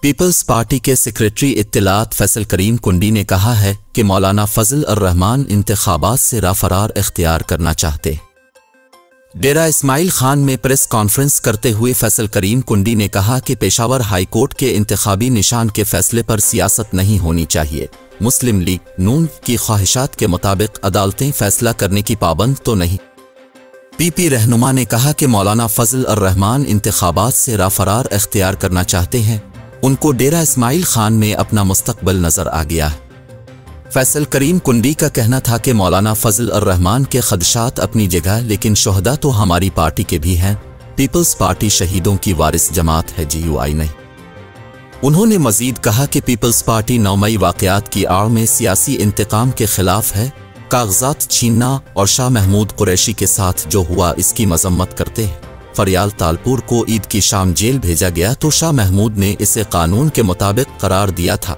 Peoples party के secretary इत्तलात Faisal करीम कुंडी ने कहा है कि मौलाना फजल अर रहमान इंतखाबात से राफरार इख्तियार करना चाहते। डेरा इस्माइल खान में प्रेस कॉन्फ्रेंस करते हुए फैसल करीम कुंडी ने कहा कि पेशावर हाई कोर्ट के इंतखाबी निशान के फैसले पर सियासत नहीं होनी चाहिए। मुस्लिम लीग नून की ख्वाहिशात के मुताबिक अदालतें फैसला करने की पाबंद तो नहीं। पीपी रहनुमा ने कहा कि मौलाना फजल अर रहमान इंतखाबात से राफरार इख्तियार करना चाहते हैं। उनको डेरा इस्माइल खान में अपना मुस्तकबिल नजर आ गया है। फैसल करीम कुंडी का कहना था कि मौलाना फजल अर रहमान के खदशात अपनी जगह, लेकिन शोहदा तो हमारी पार्टी के भी हैं। पीपल्स पार्टी शहीदों की वारिस जमात है, GUI नहीं। उन्होंने मजीद कहा कि पीपल्स पार्टी 9 मई वाक़यात की आड़ में सियासी इंतकाम के खिलाफ है। कागजात छीनना और शाह महमूद कुरैशी के साथ जो हुआ इसकी मजम्मत करते हैं। फरियाल तालपुर को ईद की शाम जेल भेजा गया तो शाह महमूद ने इसे कानून के मुताबिक करार दिया था।